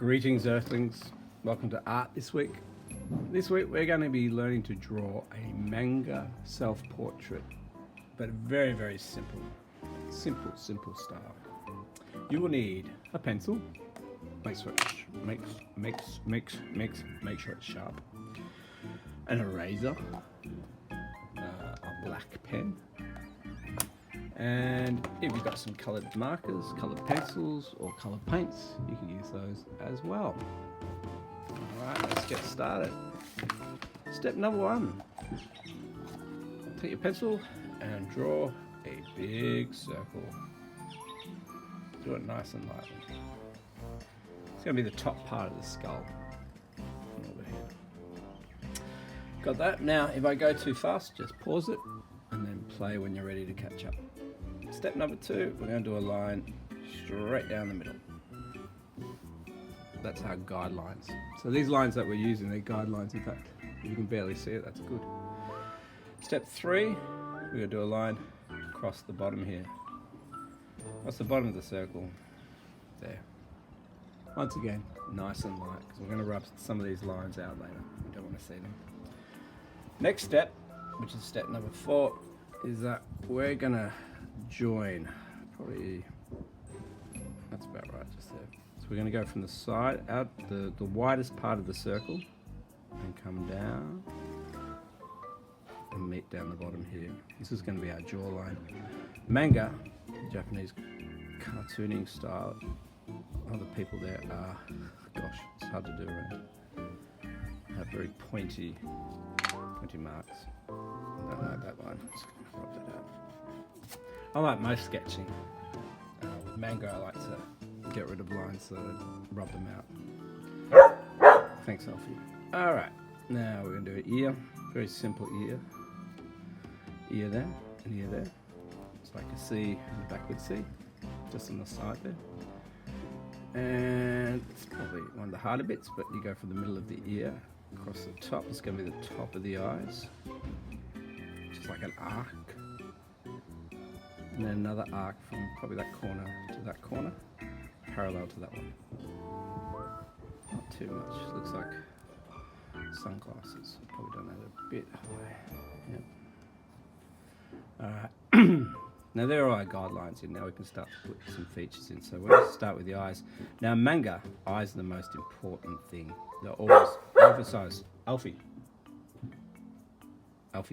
Greetings Earthlings, welcome to Art This Week. This week we're going to be learning to draw a manga self-portrait, but very, very simple style. You will need a pencil, make sure it's sharp, an eraser, a black pen, and if you've got some coloured markers, coloured pencils or coloured paints, you can use those as well. Alright, let's get started. Step number 1. Take your pencil and draw a big circle. Do it nice and lightly. It's going to be the top part of the skull. Over here. Got that? Now, if I go too fast, just pause it and then play when you're ready to catch up. Step number 2, we're going to do a line straight down the middle. That's our guidelines. So these lines that we're using, they're guidelines. In fact, if you can barely see it, that's good. Step 3, we're going to do a line across the bottom here. What's the bottom of the circle? There. Once again, nice and light, because we're going to rub some of these lines out later. We don't want to see them. Next step, which is step number 4, is that we're going to join, probably, that's about right, just there. So we're going to go from the side out the widest part of the circle and come down and meet down the bottom here. This is going to be our jawline. Manga, Japanese cartooning style. All the people there are, gosh, it's hard to do around. Have very pointy marks. I don't like that line. Just going to rub that out. I like most sketching. With manga, I like to get rid of lines so I rub them out. Thanks, Alfie. Alright, now we're going to do an ear. Very simple ear. Ear there, and ear there. It's like a C and a backward C, just on the side there. And it's probably one of the harder bits, but you go from the middle of the ear across the top. It's going to be the top of the eyes, just like an arc. And then another arc from probably that corner to that corner, parallel to that one. Not too much. Looks like sunglasses. I've probably done that a bit high. Yep. Alright. Now there are our guidelines in. Now we can start to put some features in. So we're going to start with the eyes. Now manga, eyes are the most important thing. They're always emphasized. Alfie's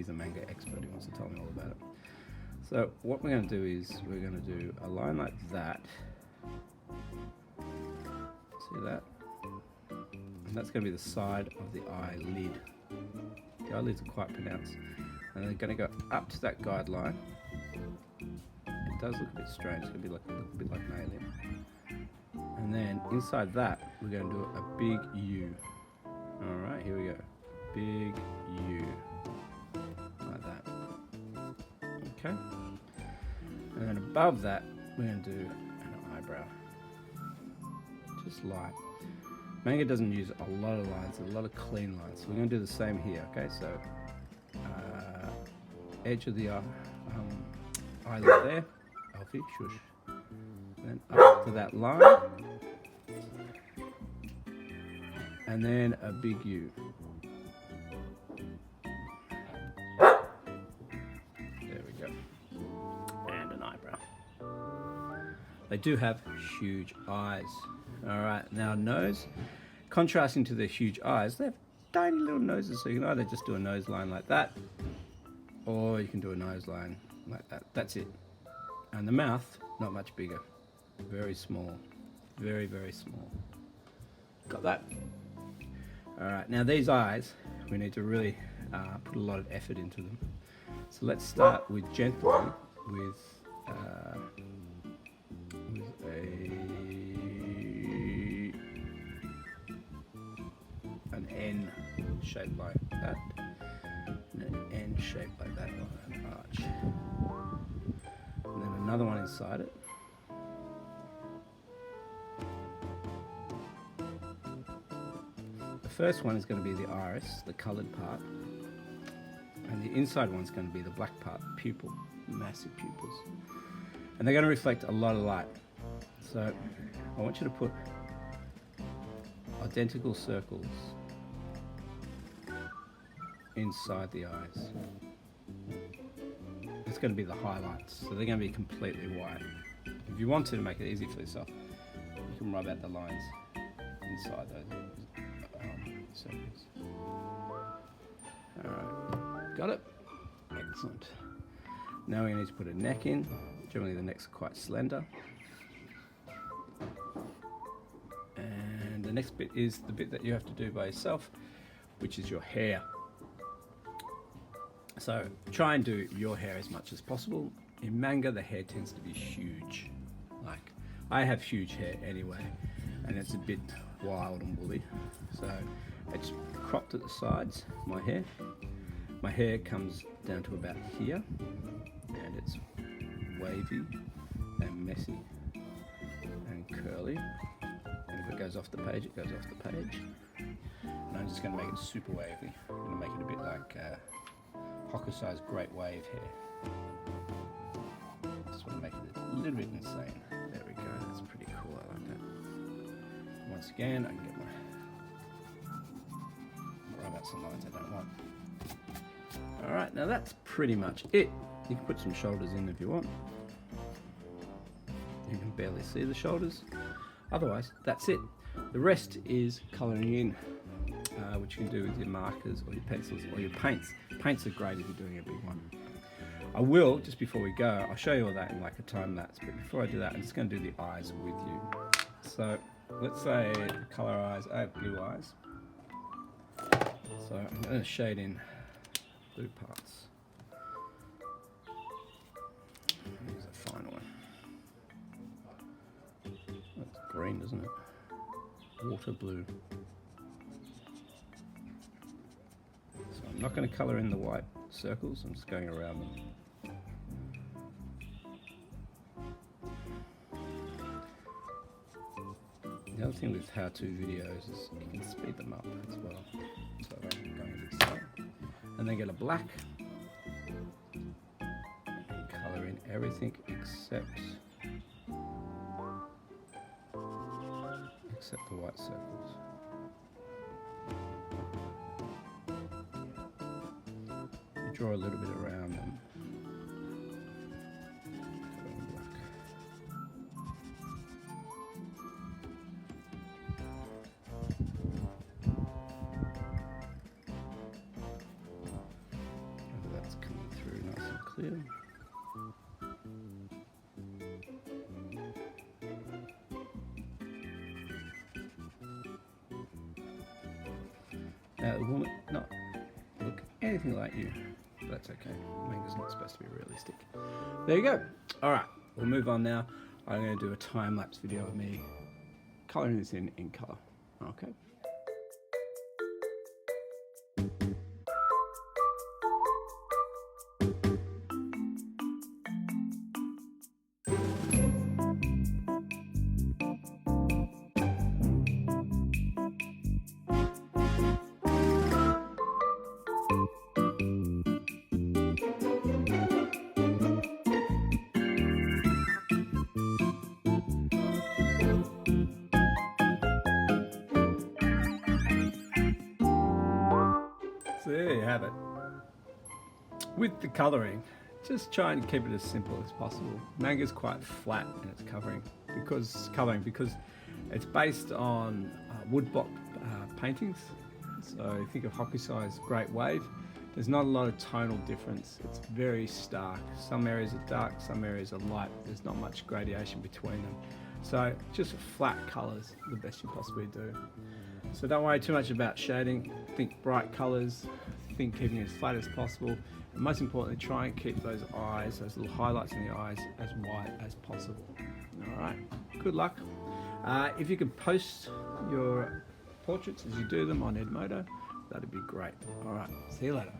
a manga expert. He wants to tell me all about it. So what we're going to do is we're going to do a line like that. See that? And that's going to be the side of the eyelid. The eyelids are quite pronounced. And they're going to go up to that guideline. It does look a bit strange. It's going to be like a bit like an alien. And then inside that, we're going to do a big U. Alright, here we go. Big U. Like that. Okay. And then above that, we're going to do an eyebrow. Just light. Manga doesn't use a lot of lines, a lot of clean lines. So we're going to do the same here, okay? So, edge of the eyelid there. Alfie, shush. Then up to that line. And then a big U. They do have huge eyes. Alright, now nose. Contrasting to their huge eyes, they have tiny little noses, so you can either just do a nose line like that, or you can do a nose line like that. That's it. And the mouth, not much bigger. Very small. Very, very small. Got that? Alright, now these eyes, we need to really put a lot of effort into them. So let's start with gently with an N shaped like that, and an N shaped like that, or an arch, and then another one inside it. The first one is going to be the iris, the coloured part, and the inside one's going to be the black part, the pupil, massive pupils. And they're going to reflect a lot of light. So I want you to put identical circles inside the eyes. It's going to be the highlights, so they're going to be completely white. If you want to make it easy for yourself, you can rub out the lines inside those circles. Alright, got it? Excellent. Now we need to put a neck in. Generally the neck's quite slender. And the next bit is the bit that you have to do by yourself, which is your hair. So try and do your hair as much as possible. In manga, the hair tends to be huge. Like, I have huge hair anyway, and it's a bit wild and woolly. So it's cropped at the sides, my hair. My hair comes down to about here, and it's wavy and messy and curly. And if it goes off the page, it goes off the page. And I'm just going to make it super wavy. I'm going to make it a bit like Hokusai's great wave hair. Just want to make it a little bit insane. There we go, that's pretty cool, I like that. Once again, I can get rub out some lines I don't want. Alright, now that's pretty much it. You can put some shoulders in if you want. You can barely see the shoulders. Otherwise, that's it. The rest is colouring in, which you can do with your markers or your pencils or your paints. Paints are great if you're doing a big one. I will, just before we go, I'll show you all that in like a time lapse, but before I do that, I'm just going to do the eyes with you. So, let's say colour eyes, I have blue eyes. So I'm going to shade in blue parts. Use a fine one. That's green, isn't it? Water blue. So I'm not going to colour in the white circles, I'm just going around them. The other thing with how-to videos is you can speed them up as well. So I'm going a bit slow. And then get a black and colour in everything except the white circles. You draw a little bit around them. That's coming through nice and clear. Now, it will not look anything like you, but that's okay. Manga's not supposed to be realistic. There you go. Alright, we'll move on now. I'm going to do a time-lapse video of me colouring this in colour. Okay. So there you have it. With the colouring, just try and keep it as simple as possible. Manga's quite flat in its colouring because it's based on woodblock paintings. So think of Hokusai's Great Wave. There's not a lot of tonal difference. It's very stark. Some areas are dark, some areas are light. There's not much gradation between them. So just flat colours, the best you possibly do. So don't worry too much about shading. Think bright colours, think keeping it as flat as possible. And most importantly, try and keep those eyes, those little highlights in the eyes, as white as possible. Alright, good luck. If you could post your portraits as you do them on Edmodo, that'd be great. Alright, see you later.